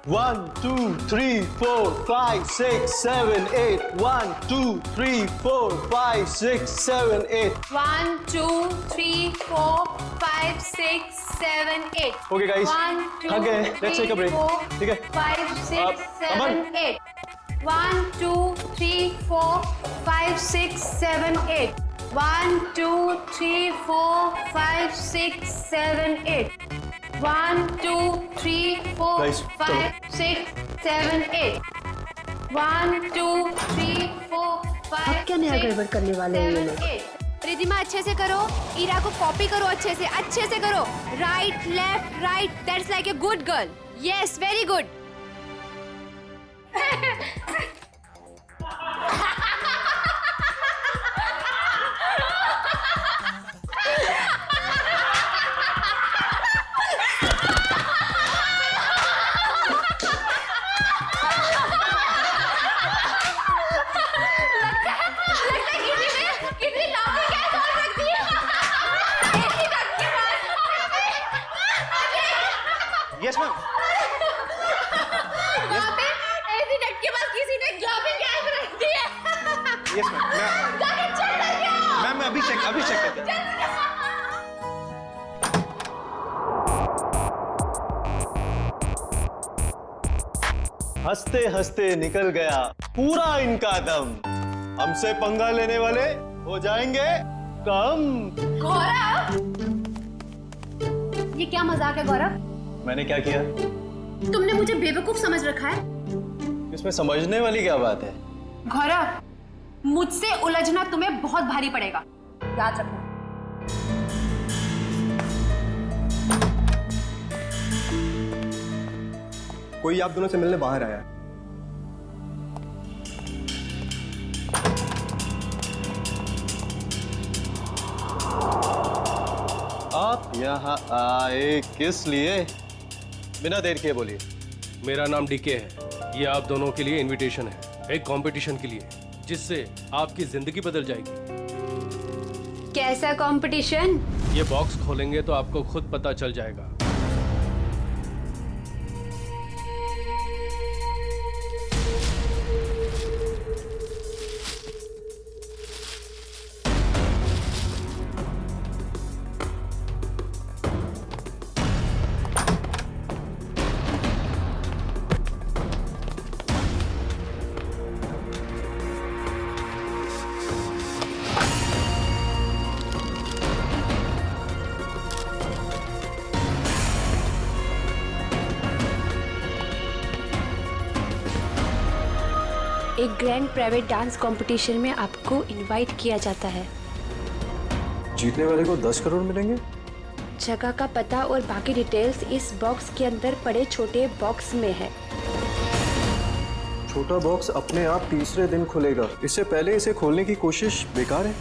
1 2 3 4 5 6 7 8 1 2 3 4 5 6 7 8 1 2 3 4 5 6 7 8 Okay, guys. 1 2 Okay, let's take a break. 4 ठीक है? 5 6 7 अमन। 8 1 2 3 4 5 6 7 8 1 2 3 4 5 6 7 8 1 2 3 4 Guys, 5 6 7 8 1 2 3 4 5 अब क्या नया गड़बड़ करने वाले हैं ये लोग? रिधिमा अच्छे से करो, ईरा को कॉपी करो अच्छे से करो। Right left right, that's like a good girl. Yes, very good. Yes ma'am. वहाँ पे ऐसी डट के पास किसी ने ग्लोबिंग गैस रख दी है। Yes ma'am. जाके चेक करके आओ। मैम मैं अभी चेक करता हूँ। हंसते हंसते निकल गया पूरा इनका दम। हमसे पंगा लेने वाले हो जाएंगे कम। गौरव, ये क्या मजाक है गौरव? मैंने क्या किया? तुमने मुझे बेवकूफ समझ रखा है। इसमें समझने वाली क्या बात है? गौरव, मुझसे उलझना तुम्हें बहुत भारी पड़ेगा, याद रखना। कोई आप दोनों से मिलने बाहर आया है। आप यहाँ आए किस लिए? बिना देर किए बोलिए। मेरा नाम डीके है। ये आप दोनों के लिए इनविटेशन है, एक कंपटीशन के लिए, जिससे आपकी जिंदगी बदल जाएगी। कैसा कंपटीशन? ये बॉक्स खोलेंगे तो आपको खुद पता चल जाएगा। एक ग्रैंड प्राइवेट डांस कंपटीशन में आपको इनवाइट किया जाता है। जीतने वाले को 10 करोड़ मिलेंगे। जगह का पता और बाकी डिटेल्स इस बॉक्स के अंदर पड़े छोटे बॉक्स में है। छोटा बॉक्स अपने आप तीसरे दिन खुलेगा। इससे पहले इसे खोलने की कोशिश बेकार है।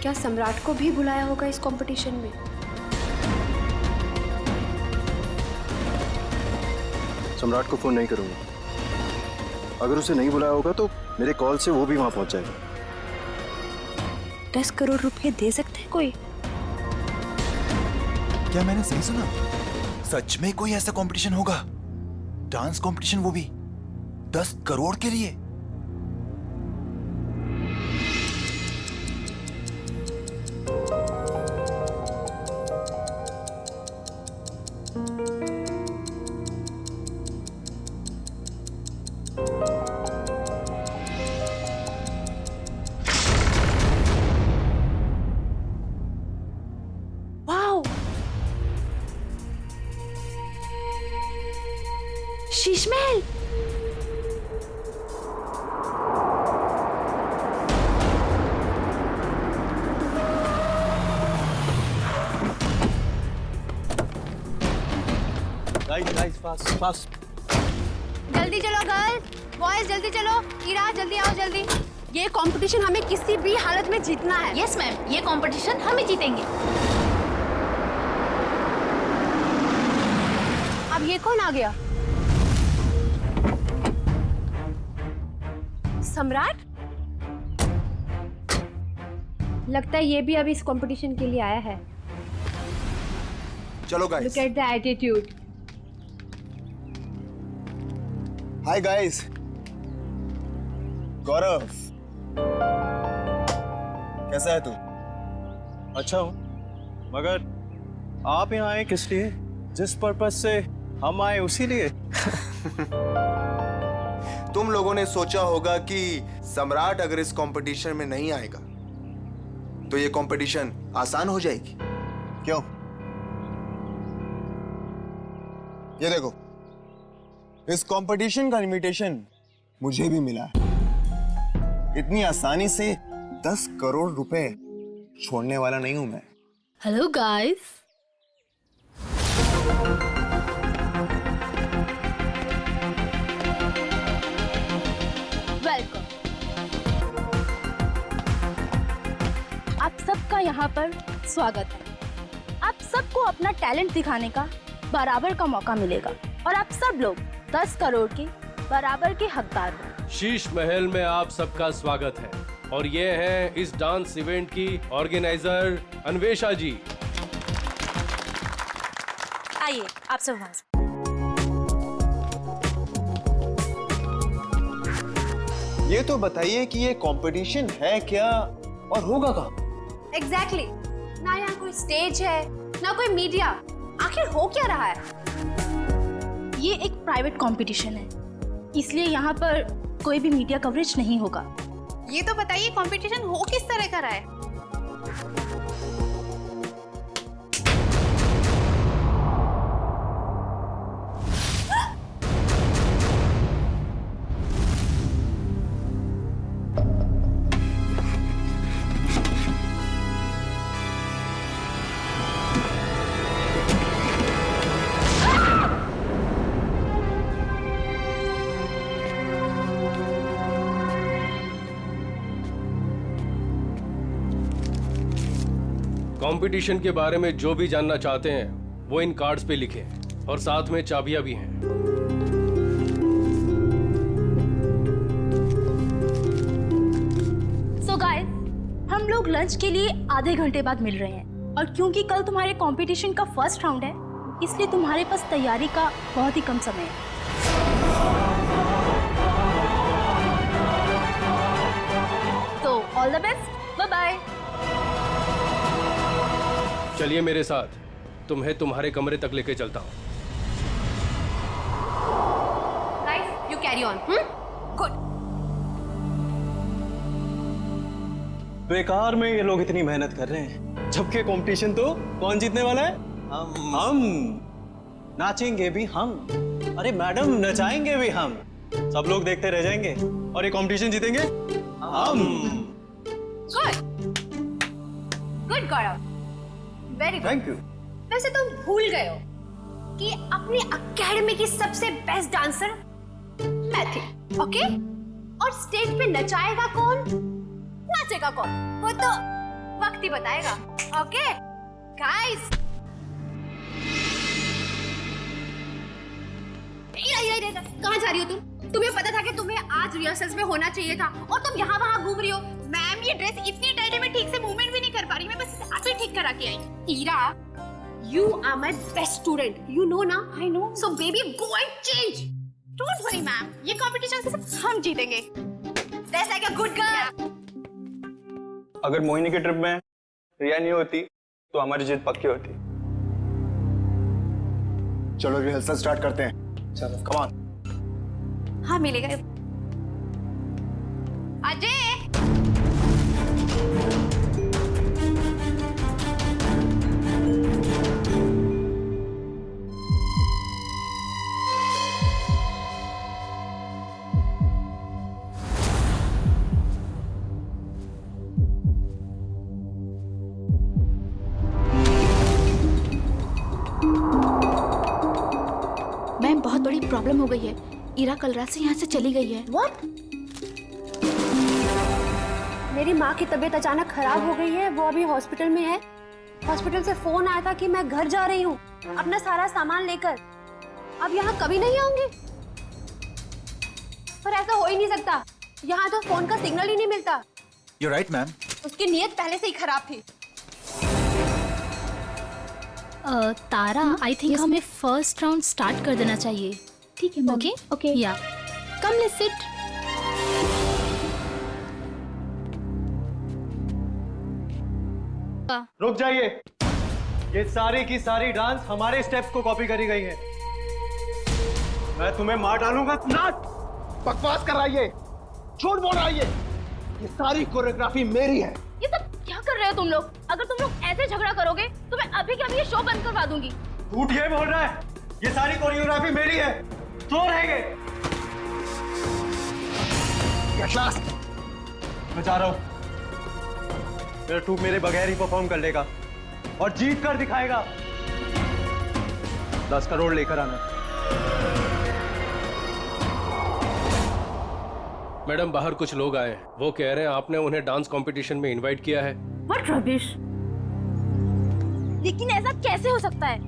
क्या सम्राट को भी बुलाया होगा इस कंपटीशन में? सम्राट को फोन नहीं करूंगा। अगर उसे नहीं बुलाया होगा तो मेरे कॉल से वो भी वहां पहुंच जाएगा। 10 करोड़ रुपए दे सकते हैं कोई? क्या मैंने सही सुना? सच में कोई ऐसा कंपटीशन होगा? डांस कंपटीशन, वो भी 10 करोड़ के लिए? Wow! Sheesh Mahal! Guys fast. जल्दी चलो गर्ल, बॉयज जल्दी चलो। ईरा जल्दी आओ जल्दी। ये कंपटीशन हमें किसी भी हालत में जीतना है। यस मैम, ये कंपटीशन हम ही जीतेंगे। अब ये कौन आ गया? सम्राट? लगता है ये भी अभी इस कंपटीशन के लिए आया है। चलो look guys. At the attitude. Hi guys, Gaurav कैसा है तू? अच्छा हूँ, मगर आप यहाँ आए किस लिए? जिस पर्पस से हम आए उसी लिए। तुम लोगों ने सोचा होगा कि सम्राट अगर इस कंपटीशन में नहीं आएगा तो ये कंपटीशन आसान हो जाएगी। क्यों? ये देखो, इस कंपटीशन का इनविटेशन मुझे भी मिला है। इतनी आसानी से 10 करोड़ रुपए छोड़ने वाला नहीं हूं मैं। Hello guys. वेलकम। आप सबका यहाँ पर स्वागत है। आप सबको अपना टैलेंट दिखाने का बराबर का मौका मिलेगा और आप सब लोग 10 करोड़ के बराबर के हकदार हो। शीश महल में आप सबका स्वागत है और ये हैं इस डांस इवेंट की ऑर्गेनाइजर अन्वेषा जी। आइए आप सब वहां से। ये तो बताइए कि ये कंपटीशन है क्या और होगा कहाँ? एग्जैक्टली ना यहाँ कोई स्टेज है ना कोई मीडिया, आखिर हो क्या रहा है? ये एक प्राइवेट कंपटीशन है, इसलिए यहाँ पर कोई भी मीडिया कवरेज नहीं होगा। ये तो बताइए कंपटीशन हो किस तरह का रहा है? कंपटीशन के बारे में जो भी जानना चाहते हैं वो इन कार्ड्स पे लिखें और साथ में चाबियां भी हैं। सो गाइस, हम लोग लंच के लिए आधे घंटे बाद मिल रहे हैं और क्योंकि कल तुम्हारे कंपटीशन का फर्स्ट राउंड है, इसलिए तुम्हारे पास तैयारी का बहुत ही कम समय है। तो all the best, bye bye. चलिए मेरे साथ, तुम्हें तुम्हारे कमरे तक लेके चलता हूँ। Guys, you carry on. Good. बेकार में ये लोग इतनी मेहनत कर रहे हैं, जबकि कंपटीशन तो कौन जीतने वाला है? हम नाचेंगे भी हम। अरे मैडम, नचाएंगे भी हम। सब लोग देखते रह जाएंगे और ये कंपटीशन जीतेंगे हम। Good good Gaurav, very good. Thank you. वैसे तुम भूल गए हो कि अपनी एकेडमी की सबसे बेस्ट डांसर मैं थी, ओके? और स्टेज पे नचाएगा कौन, नाचेगा कौन, वो तो वक्त ही बताएगा। ओके गाइस, कहाँ जा रही हो तुम? तुम्हें पता था कि तुम्हें आज रिहर्सल्स में होना चाहिए था और तुम यहाँ वहाँ घूम रही हो। मैम, ये ड्रेस इतनी टाइट है, मैं ठीक से मूवमेंट भी नहीं कर पा रही, मैं बस इसे ऐसे ठीक करा के आई। Ira, you are my best student, you know ना? I know. So baby, go and change. Don't worry, ma'am. ये competition से सब हम जीतेंगे. That's like a good girl. अगर मोहिनी के ट्रिप में रिया नहीं होती तो हमारी जीत पक्की होती। चलो रिहर्सल स्टार्ट करते हैं। चलो, कम ऑन। हाँ, मिलेगा। अजय, मैम, बहुत बड़ी प्रॉब्लम हो गई है। ईरा कल रात से यहाँ से चली गई है। What? मेरी माँ की तबीयत अचानक खराब हो गई है, वो अभी हॉस्पिटल में है। हॉस्पिटल से फोन आया था कि मैं घर जा रही हूँ अपना सारा सामान लेकर। अब यहाँ कभी नहीं आऊंगी। पर ऐसा हो ही नहीं सकता, यहाँ तो फोन का सिग्नल ही नहीं मिलता। You're right, ma'am. उसकी नीयत पहले से ही खराब थी। तारा, आई थिंक हमें फर्स्ट राउंड स्टार्ट कर देना चाहिए। ठीक है मैम। Okay okay. या कम लेट्स सिट। रुक जाइए। ये सारी की सारी डांस हमारे स्टेप्स को कॉपी करी गई है। मैं तुम्हें मार डालूंगा। ना बकवास कर रहा है ये, झूठ बोल रहा है ये सारी कोरियोग्राफी मेरी है। ये सब क्या कर रहे हो तुम लोग? अगर तुम लोग ऐसे झगड़ा करोगे तो मैं अभी के अभी ये शो बंद करवा दूंगी। झूठ ये बोल रहा है, ये सारी कोरियोग्राफी मेरी है। तो रहेंगे। मैं जा रहा हूं। मेरा ट्रूप मेरे बगैर ही परफॉर्म कर लेगा और जीत कर दिखाएगा। 10 करोड़ लेकर आना। मैडम बाहर कुछ लोग आए हैं, वो कह रहे हैं आपने उन्हें डांस कंपटीशन में इनवाइट किया है। What rubbish. लेकिन ऐसा कैसे हो सकता है?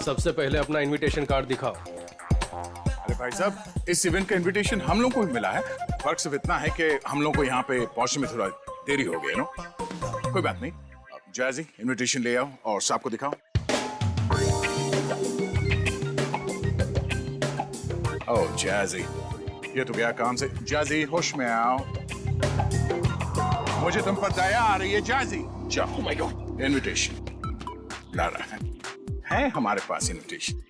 सबसे पहले अपना इनविटेशन कार्ड दिखाओ। अरे भाई साहब, इस इवेंट का इनविटेशन हम लोग को भी मिला है। फर्क सिर्फ इतना है कि हम लोग को यहाँ पे पहुंचने में थोड़ा देरी हो गई, नो? कोई बात नहीं। जैजी, इनविटेशन ले आओ और साहब को दिखाओ। ओह जैजी, ये तो गया काम से। जैजी, होश में आओ। मुझे तुम पर दया आ रही है जैजी। जाओ। माय गॉड, इनविटेशन ला रहा है हमारे पास इनविटेशन।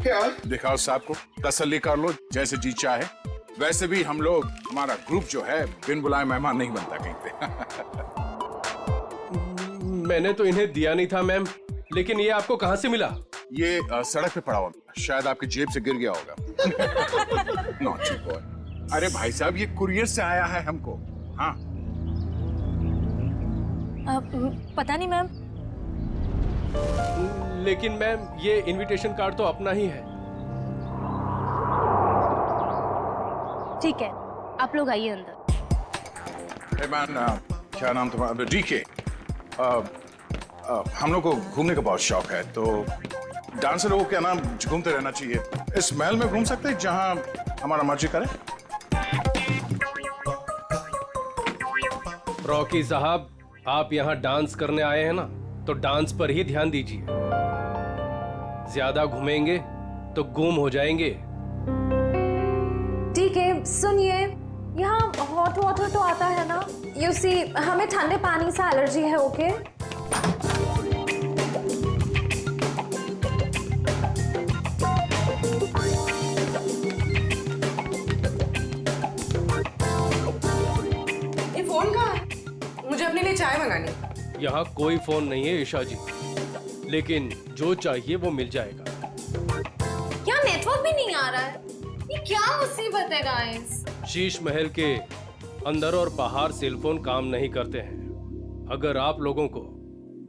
क्या दिखाओ साहब को, तसल्ली कर लो। जैसे जी चाहे। वैसे भी हम लोग, हमारा ग्रुप जो है, बिन बुलाए मेहमान नहीं बनता कहीं पे। मैंने तो इन्हें दिया नहीं था मैम, लेकिन ये आपको कहाँ से मिला? ये सड़क पे पड़ा हुआ, शायद आपकी जेब से गिर गया होगा। Naughty boy. अरे भाई साहब, ये कुरियर से आया है हमको। हाँ पता नहीं मैम। लेकिन मैम ये इनविटेशन कार्ड तो अपना ही है। ठीक है, आप लोग आइए अंदर। hey man, क्या नाम तुम्हारा? डीके। हम लोग को घूमने का बहुत शौक है, तो डांसर लोगों के नाम घूमते रहना चाहिए। इस महल में घूम सकते हैं जहां हमारा मर्जी करे। रॉकी साहब, आप यहाँ डांस करने आए हैं ना, तो डांस पर ही ध्यान दीजिए। ज्यादा घूमेंगे तो गुम हो जाएंगे। ठीक है, सुनिए, यहाँ हॉट वाटर तो आता है ना? यू सी, हमें ठंडे पानी से एलर्जी है। ओके ये फोन कहाँ है? मुझे अपने लिए चाय मंगानी। यहाँ कोई फोन नहीं है ईशा जी, लेकिन जो चाहिए वो मिल जाएगा। यहाँ नेटवर्क भी नहीं आ रहा है। ये क्या मुसीबत है गाइस? शीश महल के अंदर और बाहर सेलफोन काम नहीं करते हैं। अगर आप लोगों को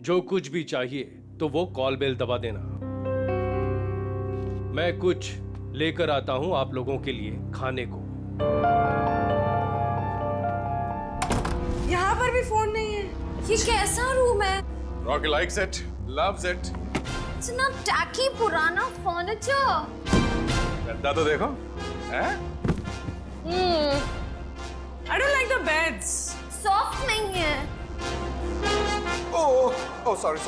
जो कुछ भी चाहिए तो वो कॉल बेल दबा देना। मैं कुछ लेकर आता हूं आप लोगों के लिए खाने को। यहाँ पर भी फोन नहीं है। ये कैसा रूम है? Rocky likes it, loves it. इतना टैकी पुराना फर्नीचर। गद्दा तो देखो, हैं? I don't like the beds. Soft नहीं है। Oh sorry.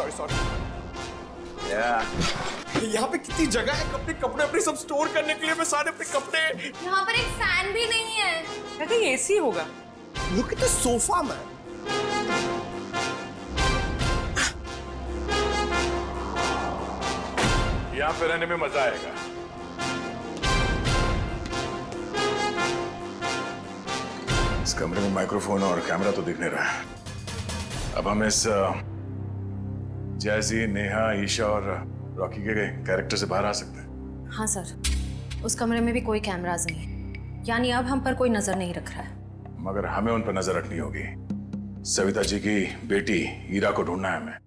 यहाँ पे कितनी जगह है अपने कपड़े अपने सब स्टोर करने के लिए। मैं सारे अपने कपड़े। यहाँ पर एक फैन भी नहीं है। I think AC होगा। Look at the sofa, man. यहाँ पे रहने में मजा आएगा। इस कमरे में माइक्रोफोन और कैमरा तो दिख नहीं रहा है। अब हम इस जैजी, नेहा, ईशा और रॉकी के कैरेक्टर से बाहर आ सकते हैं। हाँ सर, उस कमरे में भी कोई कैमरास नहीं है, यानी अब हम पर कोई नजर नहीं रख रहा है। मगर हमें उन पर नजर रखनी होगी। सविता जी की बेटी हीरा को ढूंढना है हमें।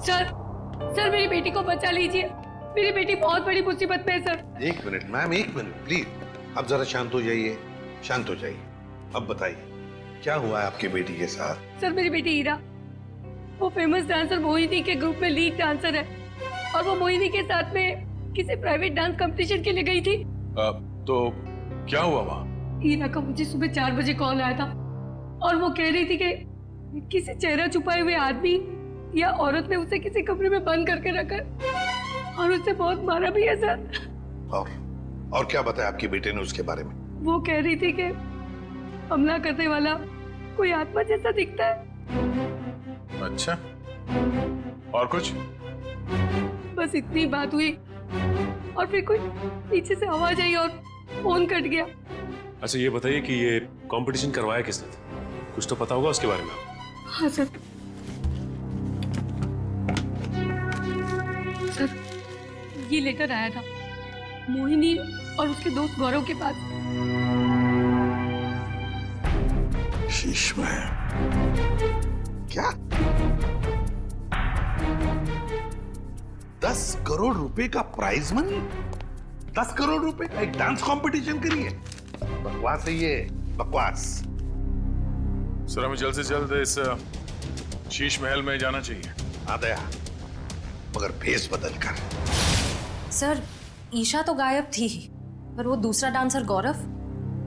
सर मेरी बेटी को बचा लीजिए। मेरी बेटी बहुत बड़ी मुसीबत में है सर। एक मिनट मैम, एक मिनट प्लीज। अब जरा शांत हो जाइए, शांत हो जाइए। अब बताइए क्या हुआ है आपकी बेटी के साथ? सर मेरी बेटी हीरा वो फेमस डांसर मोहिनी के ग्रुप में लीड डांसर है और वो मोहिनी के साथ में किसी प्राइवेट डांस कंपटीशन के लिए गई थी। तो क्या हुआ वहाँ? हीरा का मुझे सुबह 4 बजे कॉल आया था और वो कह रही थी कि किसी चेहरा छुपाए हुए आदमी या औरत ने उसे किसी कमरे में बंद करके रखा और उसे बहुत मारा भी है सर। और क्या बताया आपकी बेटे ने उसके बारे में? वो कह रही थी कि हमला करने वाला कोई आत्मा जैसा दिखता है। अच्छा, और कुछ? बस इतनी बात हुई और फिर कोई पीछे से आवाज आई और फोन कट गया। अच्छा ये बताइए कि ये कंपटीशन करवाया किसने था? कुछ तो पता होगा उसके बारे में। हाँ सर। सर ये लेटर आया था मोहिनी और उसके दोस्त गौरव के पास। शीश में क्या 10 करोड़ रुपए का प्राइज मनी? 10 करोड़ रुपए का एक डांस कंपटीशन करिए? बकवास है ये, बकवास। सर हमें जल्द से जल्द इस शीश महल में जाना चाहिए। आ गया, मगर भेस बदल कर। सर ईशा तो गायब थी ही, पर वो दूसरा डांसर गौरव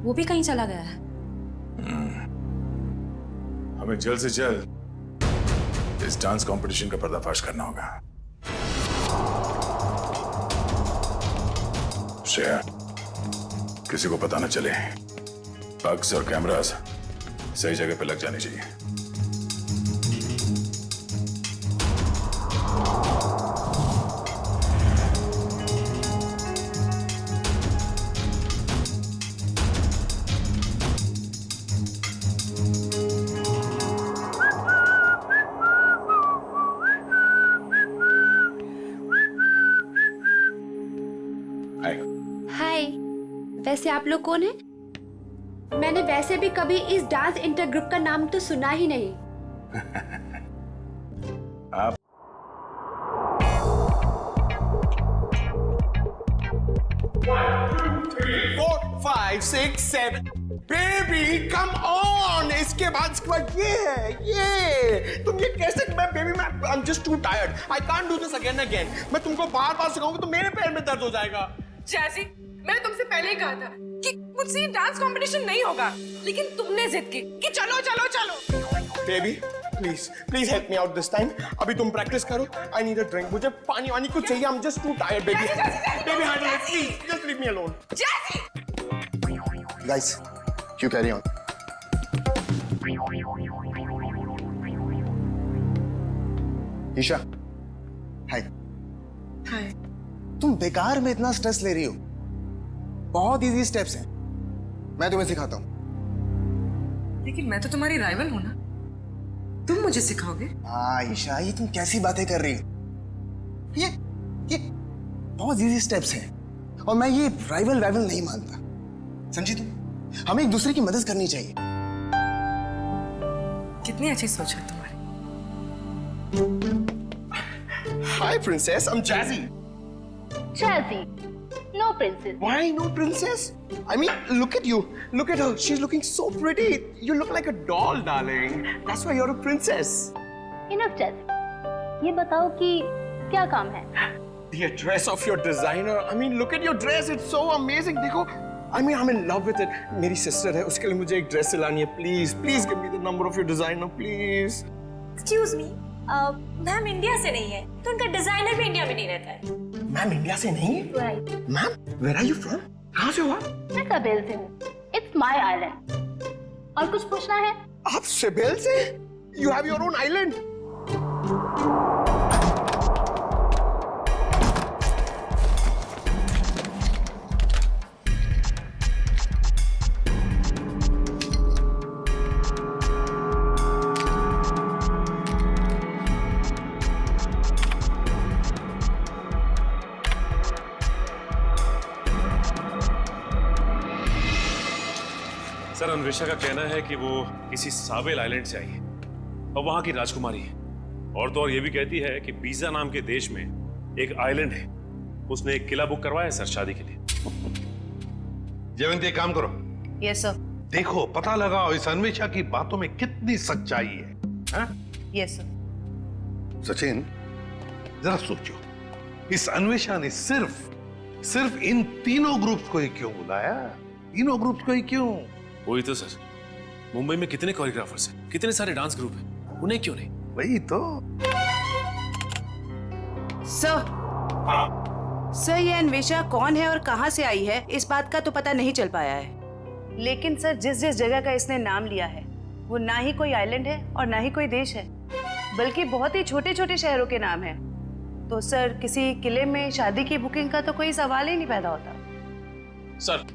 वो भी कहीं चला गया है। हमें जल्द से जल्द इस डांस कंपटीशन का पर्दाफाश करना होगा। श्रेया, किसी को पता न चले। बग्स और कैमरास सही जगह पे लग जानी चाहिए। हाय, वैसे आप लोग कौन हैं? मैंने वैसे भी कभी इस डांस इंटर ग्रुप का नाम तो सुना ही नहीं। आप 4, 5, 6, 7 बेबी कम ऑन। इसके बाद ये है, ये तुम ये कैसे? मैं बेबी मैं आई am just too tired, I can't do this again again. मैं तुमको बार बार सिखाऊंगा तो मेरे पैर में दर्द हो जाएगा। जैसी मैंने तुमसे पहले ही कहा था कि मुझसे ये डांस कंपटीशन नहीं होगा, लेकिन तुमने जिद की कि चलो चलो चलो। Baby please please help me out this time. अभी तुम प्रैक्टिस करो। I need a drink. मुझे पानी वानी कुछ चाहिए। I am just too tired baby. Baby handle it please, just leave me alone. Guys you carry on. Isha hi. Hi. तुम बेकार में इतना स्ट्रेस ले रही हो। बहुत इजी स्टेप्स हैं, मैं तुम्हें सिखाता हूं। लेकिन मैं तो तुम्हारी राइवल हूं ना, तुम मुझे सिखाओगे? हाँ ईशा, ये तुम कैसी बातें कर रही हो? ये बहुत इजी स्टेप्स हैं और मैं ये राइवल नहीं मानता, समझी तुम? हमें एक दूसरे की मदद करनी चाहिए। कितनी अच्छी सोच है तुम्हारी। Hi princess, I am Jazzy. Chelsea, no princess. Why no princess? I mean, look at you. Look at her. She's looking so pretty. You look like a doll, darling. That's why you're a princess. Enough, Chelsea. ये बताओ कि क्या काम है? The address of your designer. I mean, look at your dress. It's so amazing. देखो, I mean, I'm in love with it. मेरी sister है, उसके लिए मुझे एक dress सिलानी है. Please give me the number of your designer, please. Excuse me. Ma'am India से नहीं है, तो उनका डिजाइनर भी इंडिया में नहीं रहता है। मैम इंडिया से नहीं है? Right. Ma'am, where are you from? कहाँ से हो आप? मैं सबेल से हूँ। It's my island. और कुछ पूछना है? आप सिबेल से? You have your own island? Sir Anvesha का कहना है कि वो किसी सावेल आइलैंड से आई है और वहां की राजकुमारी है। और तो और ये भी कहती है कि बीजा नाम के देश में एक आइलैंड है, उसने एक किला बुक करवाया है सर शादी के लिए। जयवंती एक काम करो। Yes sir. देखो पता लगाओ इस अन्वेषा की बातों में कितनी सच्चाई है। Yes sir. सचिन, जरा सोचो, इस अन्वेषा ने सिर्फ इन तीनों ग्रुप्स को ही क्यों बुलाया? तीनों ग्रुप्स को ही क्यों? वही तो सर, मुंबई में कितने कोरियोग्राफर्स हैं, कितने सारे डांस ग्रुप हैं, उन्हें क्यों नहीं? वही तो। सर ये अन्वेषा कौन है और कहां से आई है, इस बात का तो पता नहीं चल पाया है। लेकिन सर जिस जिस जगह का इसने नाम लिया है वो ना ही कोई आइलैंड है और ना ही कोई देश है, बल्कि बहुत ही छोटे छोटे शहरों के नाम हैं। तो सर किसी किले में शादी की बुकिंग का तो कोई सवाल ही नहीं पैदा होता। सर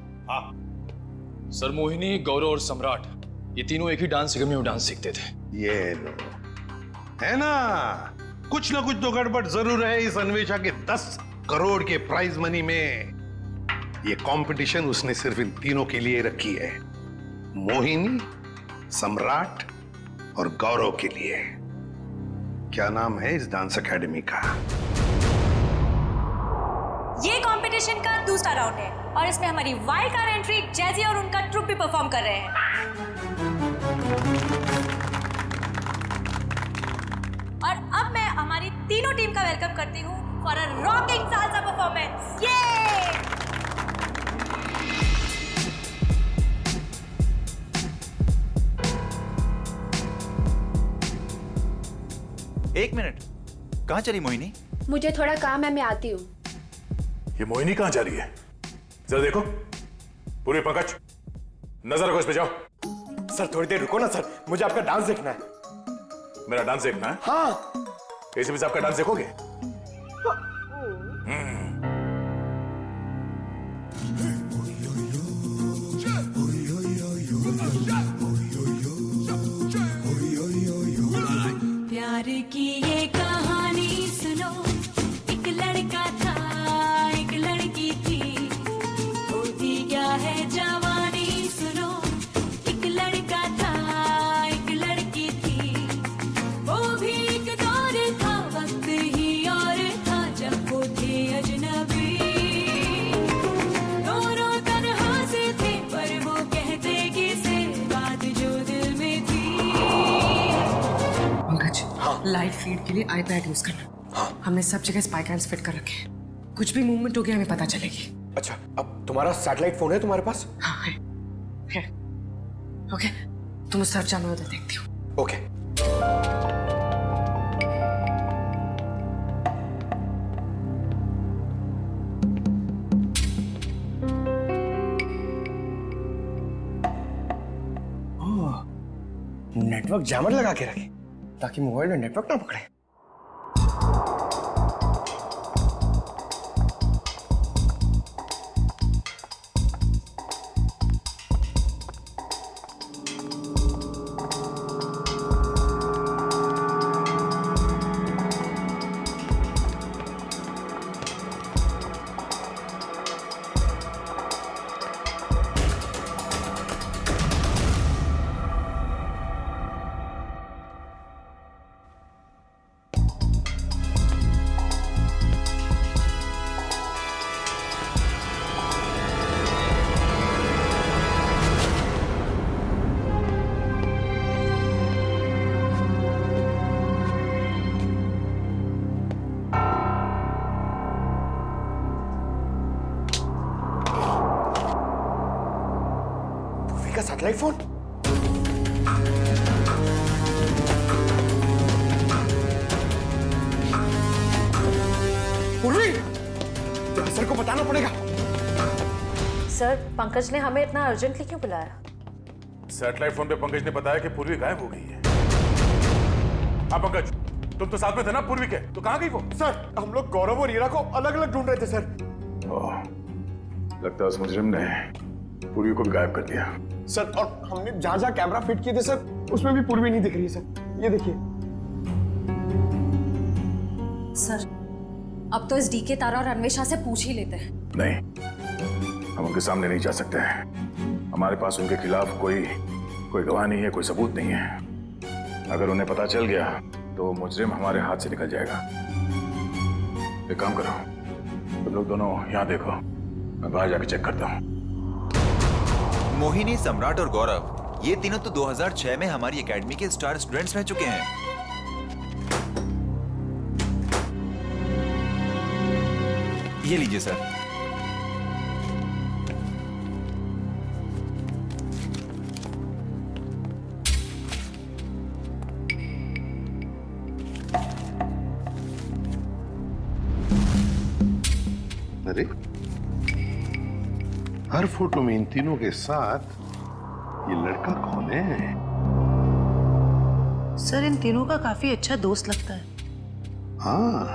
सर, मोहिनी, गौरव और सम्राट ये तीनों एक ही डांस अकेडमी में डांस सीखते थे। ये लो, है ना, कुछ ना कुछ तो गड़बड़ जरूर है इस अन्वेषा के 10 करोड़ के प्राइज मनी में। ये कंपटीशन उसने सिर्फ इन तीनों के लिए रखी है, मोहिनी, सम्राट और गौरव के लिए। क्या नाम है इस डांस एकेडमी का? ये कंपटीशन का दूसरा राउंड है और इसमें हमारी वाइल्ड कार्ड एंट्री जैजी और उनका ट्रुप भी परफॉर्म कर रहे हैं। और अब मैं हमारी तीनों टीम का वेलकम करती हूँ for a rocking salsa performance. ये एक मिनट, कहाँ चली मोहिनी? मुझे थोड़ा काम है, मैं आती हूँ। ये मोहिनी कहाँ जा रही है? जरा देखो। पूरी पंकज, नजर रखो इस पे, जाओ। सर थोड़ी देर रुको ना सर, मुझे आपका डांस देखना है। मेरा डांस देखना है? हाँ। ऐसे भी आपका डांस देखोगे? प्यार की ये कहानी सुनो, एक लड़का था एक लड़की थी, होती क्या है जवानी सुनो, एक लड़का था एक लड़की थी, वो भी एक दौर था, वक्त ही और था जब वो थे अजनबी, दोनों तन्हा से थे पर वो कहते किसे बात जो दिल में थी। लाइव फीड के लिए आईपैड यूज करना। हमने सब जगह स्पाई कैम्स फिट कर रखे हैं, कुछ भी मूवमेंट हो गया हमें पता चलेगी। अच्छा, अब तुम्हारा सैटेलाइट फोन है तुम्हारे पास? हाँ है। ओके, तुम उस तरफ जानो, उधर देखती हूँ। ओके। नेटवर्क जैमर लगा के रखे ताकि मोबाइल में नेटवर्क ना पकड़े। का सैटेलाइट फोन? पूर्वी, सर को बताना पड़ेगा। सर, पंकज ने हमें इतना अर्जेंटली क्यों बुलाया? सैटेलाइट फोन पे पंकज ने बताया कि पूर्वी गायब हो गई है। हाँ पंकज, तुम तो साथ में थे ना पूर्वी के, तो कहाँ गई वो? सर, हम लोग गौरव और हीरा को अलग अलग ढूंढ रहे थे सर। लगता है उस मुजरिम ने पूर्वी को भी गायब कर दिया। सर, और हमने जहां जहां कैमरा फिट किए थे सर, उसमें भी पूर्वी नहीं दिख रही है सर। ये देखिए। सर, अब तो इस डीके तारा और अन्वेषा से पूछ ही लेते हैं। नहीं, हम उनके सामने नहीं जा सकते हैं। हमारे पास उनके खिलाफ कोई गवाह नहीं है, कोई सबूत नहीं है। अगर उन्हें पता चल गया तो मुजरिम हमारे हाथ से निकल जाएगा। एक काम करो, तुम लोग दोनों यहाँ देखो, मैं बाहर जाके चेक करता हूँ। मोहिनी, सम्राट और गौरव, ये तीनों तो 2006 में हमारी एकेडमी के स्टार स्टूडेंट्स रह चुके हैं। ये लीजिए सर। अरे हर फोटो में इन तीनों के साथ ये लड़का कौन है? सर इन तीनों का काफी अच्छा दोस्त लगता है। हाँ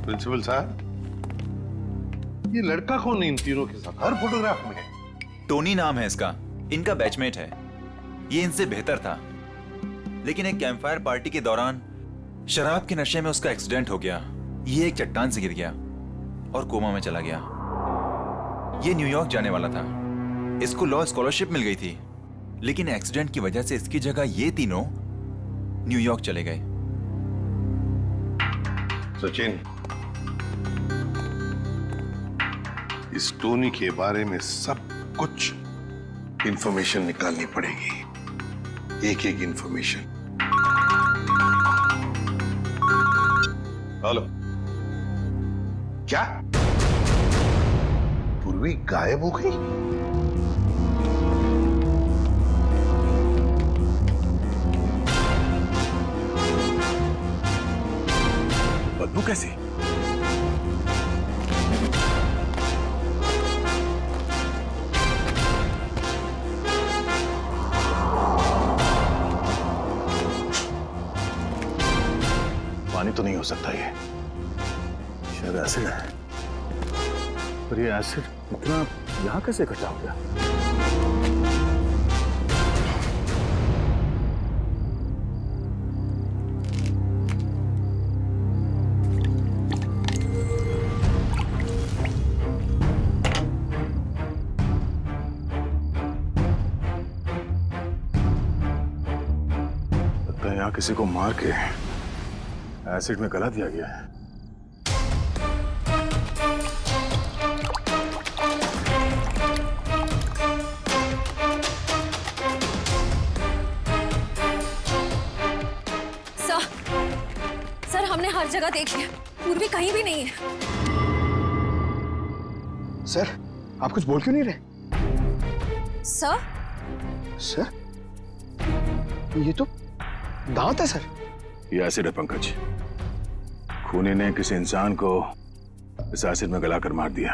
प्रिंसिपल साहब, ये लड़का कौन है इन तीनों के साथ हर फोटोग्राफ में? टोनी नाम है इसका, इनका बैचमेट है। ये इनसे बेहतर था, लेकिन एक कैंपफायर पार्टी के दौरान शराब के नशे में उसका एक्सीडेंट हो गया। ये एक चट्टान से गिर गया और कोमा में चला गया। ये न्यूयॉर्क जाने वाला था, इसको लॉ स्कॉलरशिप मिल गई थी, लेकिन एक्सीडेंट की वजह से इसकी जगह ये तीनों न्यूयॉर्क चले गए। सचिन, इस टोनी के बारे में सब कुछ इंफॉर्मेशन निकालनी पड़ेगी, एक एक इंफॉर्मेशन। हेलो, क्या पूर्वी गायब हो गई? बदबू कैसे? पानी तो नहीं हो सकता, ये शायद एसिड है। पर ये एसिड इतना यहां कैसे इकट्ठा हो गया? लगता है यहां किसी को मार के एसिड में गला दिया गया है। सर हमने हर जगह देख लिया, पूर्वी कहीं भी नहीं है। सर आप कुछ बोल क्यों नहीं रहे? सर सर ये तो दांत है सर। ये एसिड है पंकज। खूनी ने किसी इंसान को इस एसिड में गलाकर मार दिया।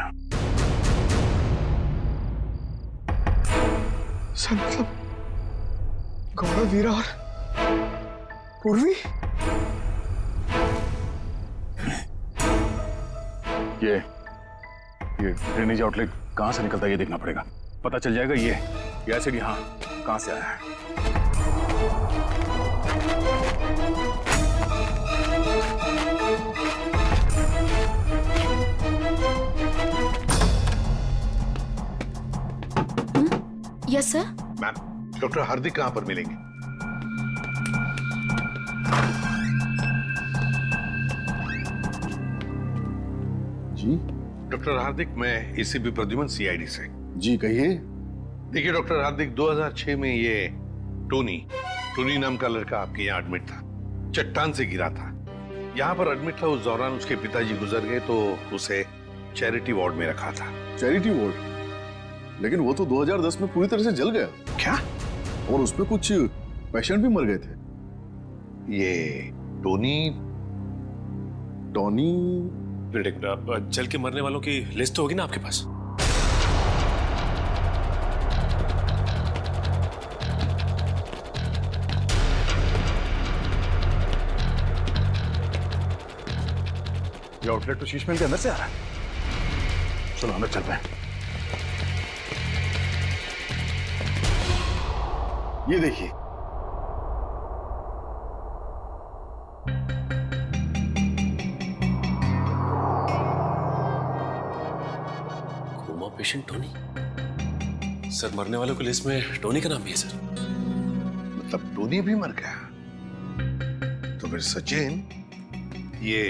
सर मतलब गौरव, वीरा और पूर्वी? ये ड्रेनेज आउटलेट कहां से निकलता है ये देखना पड़ेगा। पता चल जाएगा ये एसिड यहाँ कहां से आया है। Yes sir. मैम, डॉक्टर हार्दिक कहां पर मिलेंगे? जी डॉक्टर हार्दिक, मैं एसीपी प्रद्युमन सीआईडी से। जी कहिए। देखिए डॉक्टर हार्दिक, 2006 में ये टोनी नाम का लड़का आपके यहाँ एडमिट था, चट्टान से गिरा था। यहाँ पर एडमिट था, उस दौरान उसके पिताजी गुजर गए तो उसे चैरिटी वार्ड में रखा था। Charity ward? लेकिन वो तो 2010 में पूरी तरह से जल गया। क्या? और उसमें कुछ पेशेंट भी मर गए थे। ये टोनी जल के मरने वालों की लिस्ट तो होगी ना आपके पास? ये आउटलेट तो शीश महल के अंदर से आ रहा है। चलो अंदर चल पाए। ये देखिए, कोमा पेशेंट टोनी। सर मरने वालों की लिस्ट में टोनी का नाम भी है सर। मतलब टोनी भी मर गया? तो फिर सचिन, ये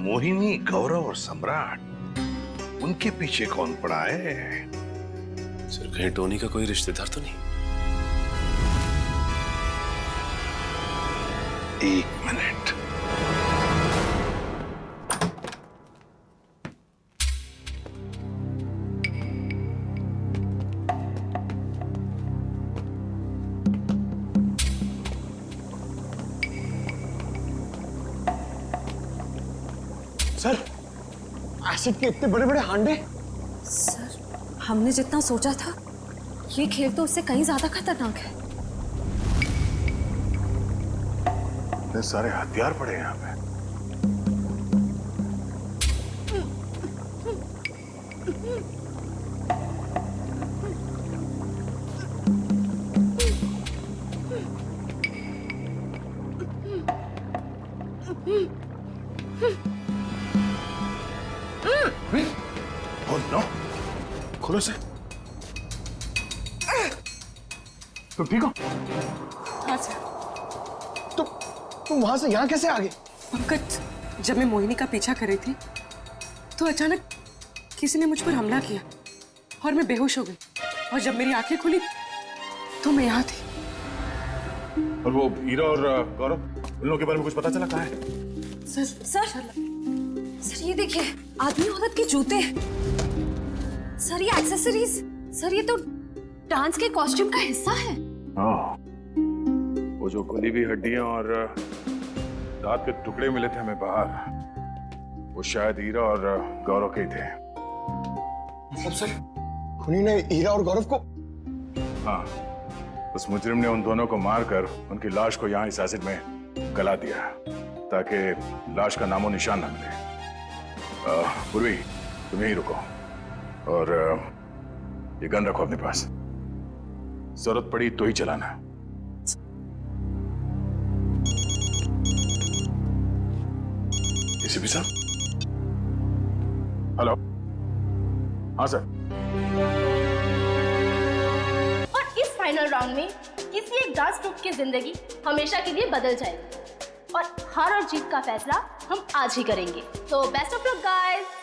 मोहिनी, गौरव और सम्राट, उनके पीछे कौन पड़ा है? सर कहीं टोनी का कोई रिश्तेदार तो नहीं? एक मिनट। एसिड के इतने बड़े बड़े हांडे। सर हमने जितना सोचा था ये खेल तो उससे कहीं ज्यादा खतरनाक है। इतने सारे हथियार पड़े हैं यहाँ पे। Oh no! खोलो इसे। तुम ठीक हो? हाँ सर। तुम वहां से यहाँ कैसे आ गए? पंकज, जब मैं मोहिनी का पीछा कर रही थी तो अचानक किसी ने मुझ पर हमला किया और मैं बेहोश हो गई। और जब मेरी आंखें खुली तो मैं यहाँ थी। और वो हीरा और गौरव, उन लोगों के बारे में कुछ पता चला? कहाँ है? सर ये देखिए, आदमी औरत के जूते। सर ये एक्सेसरीज। सर ये तो डांस के कॉस्ट्यूम का हिस्सा है। वो जो गली हुई हड्डियां और दांत के टुकड़े मिले थे हमें बाहर, वो शायद हीरा और गौरव के ही थे। मतलब सर, खूनी ने हीरा और गौरव को? हाँ, उस मुजरिम ने उन दोनों को मारकर उनकी लाश को यहाँ इस एसिड में गला दिया ताकि लाश का नामो निशान न मिले। पूर्वी, तुम यहीं रुको और ये गन रखो अपने पास। जरूरत पड़ी तो ही चलाना। एसीपी साहब, हेलो। हाँ सर। और इस फाइनल राउंड में किसी एक डांस ग्रुप की जिंदगी हमेशा के लिए बदल जाएगी और हार और जीत का फैसला हम आज ही करेंगे। तो बेस्ट ऑफ लक गाइस।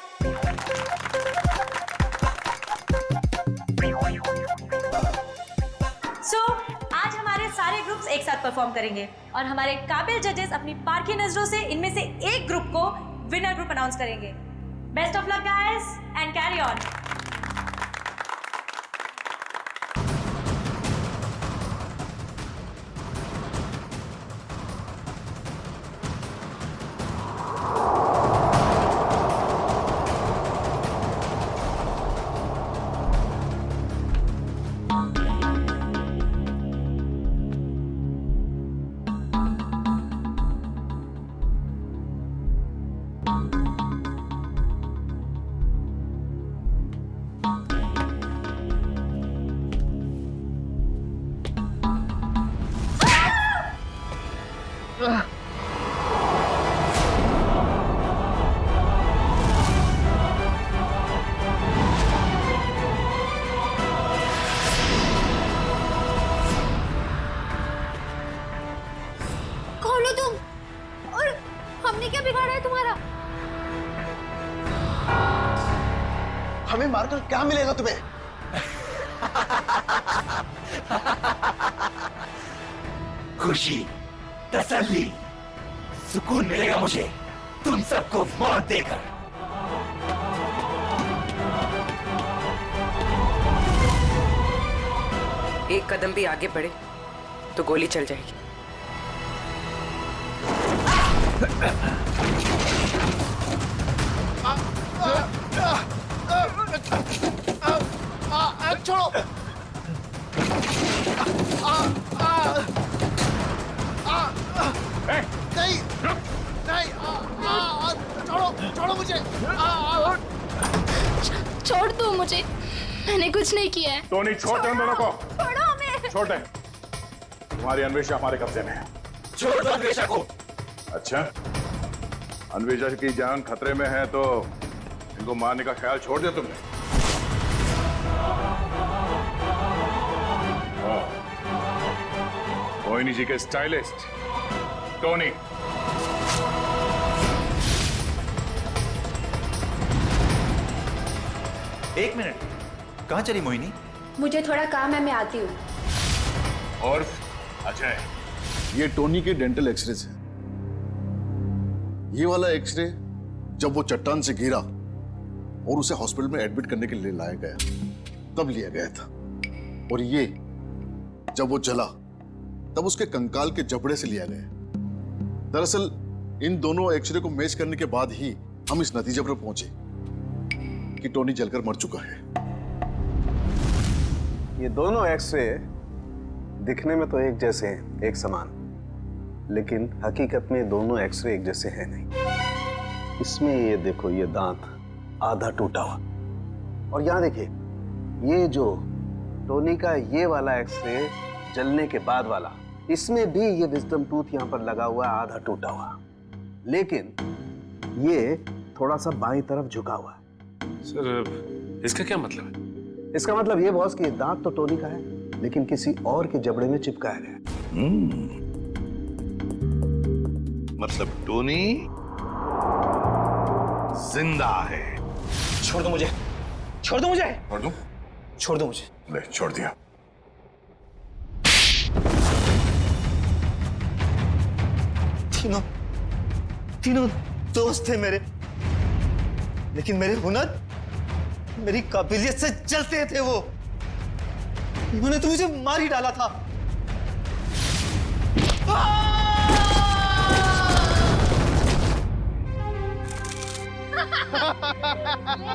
आज हमारे सारे ग्रुप्स एक साथ परफॉर्म करेंगे और हमारे काबिल जजेस अपनी पारखी नजरों से इनमें से एक ग्रुप को विनर ग्रुप अनाउंस करेंगे। Best of luck guys and carry on. खोलो तुम। और हमने क्या बिगाड़ा है तुम्हारा? हमें मारकर क्या मिलेगा तुम्हें? खुशी, तसल्ली, सुकून मिलेगा मुझे तुम सबको मौत देकर। एक कदम भी आगे बढ़े तो गोली चल जाएगी। छोड़ो। नहीं, नहीं, छोड़ो मुझे। छोड़ दो मुझे, मैंने कुछ नहीं किया है। तो नहीं छोड़ते उन दोनों को। छोड़ो हमें। छोड़ दे। तुम्हारी अन्वेषा हमारे कब्जे में है। छोड़ दो अन्वेषा को। अच्छा, अन्वेषा की जान खतरे में है तो इनको मारने का ख्याल छोड़ दिया तुमने? मोहिनी जी के स्टाइलिस्ट टोनी। एक मिनट, कहाँ चली मोहिनी? मुझे थोड़ा काम है, मैं आती हूँ। और अजय, ये टोनी के डेंटल एक्सरेज है। ये वाला एक्सरे जब वो चट्टान से गिरा और उसे हॉस्पिटल में एडमिट करने के लिए लाया गया तब लिया गया था। और ये जब वो जला तब उसके कंकाल के जबड़े से लिया गया। दरअसल इन दोनों एक्सरे को मैच करने के बाद ही हम इस नतीजे पर पहुंचे कि टोनी जलकर मर चुका है। ये दोनों एक्सरे दिखने में तो एक जैसे हैं, एक समान, लेकिन हकीकत में दोनों एक्सरे एक जैसे हैं नहीं। इसमें ये देखो, ये दांत आधा टूटा हुआ, और यहाँ देखिए ये जो टोनी का ये वाला एक्सरे जलने के बाद वाला, इसमें भी ये विजडम टूथ यहाँ पर लगा हुआ है, आधा टूटा हुआ, लेकिन ये थोड़ा सा बाईं तरफ झुका हुआ है। सर इसका क्या मतलब है? इसका मतलब ये बॉस कि दांत तो टोनी का है, लेकिन किसी और के जबड़े में चिपकाया गया। मतलब टोनी जिंदा है। छोड़ दो मुझे, छोड़ दो मुझे, छोड़ दूं? छोड़ दो मुझे। ले, छोड़ दिया। तीनों दोस्त थे मेरे, लेकिन मेरे हुनर, मेरी काबिलियत से जलते थे वो। उन्होंने तो मुझे मार ही डाला था।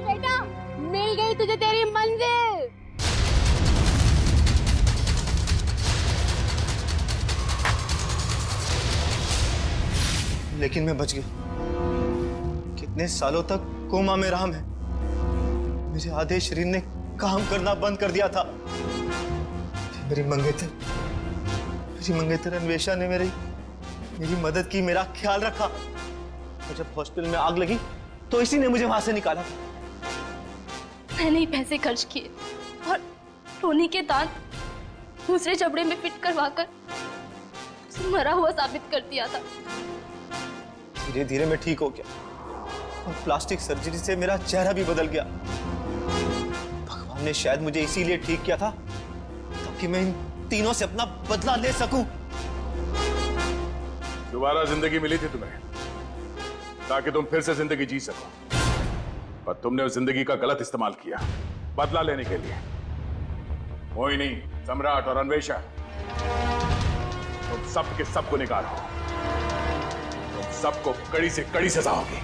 बेटा, मिल गई तुझे तेरी मंजिल। लेकिन मैं बच गया। कितने सालों तक कोमा में रहा मैं। मेरे आधे शरीर ने काम करना बंद कर दिया था। मेरी मंगेतर अन्वेषा ने मेरी मदद की, मेरा ख्याल रखा। और जब हॉस्पिटल में आग लगी तो इसी ने मुझे वहां से निकाला था। मैंने ही पैसे खर्च किए और टोनी के दांत दूसरे जबड़े में फिट करवाकर उसे मरा हुआ साबित कर दिया था। धीरे धीरे मैं ठीक हो गया और प्लास्टिक सर्जरी से मेरा चेहरा भी बदल गया। भगवान ने शायद मुझे इसीलिए ठीक किया था ताकि मैं इन तीनों से अपना बदला ले सकूं। दोबारा जिंदगी मिली थी तुम्हें ताकि तुम फिर से जिंदगी जी सको, पर तुमने उस जिंदगी का गलत इस्तेमाल किया बदला लेने के लिए। मोहिनी, सम्राट और अन्वेषा, तुम सब के सब गुनहगार हो। तुम सबको कड़ी से कड़ी सजा होगी।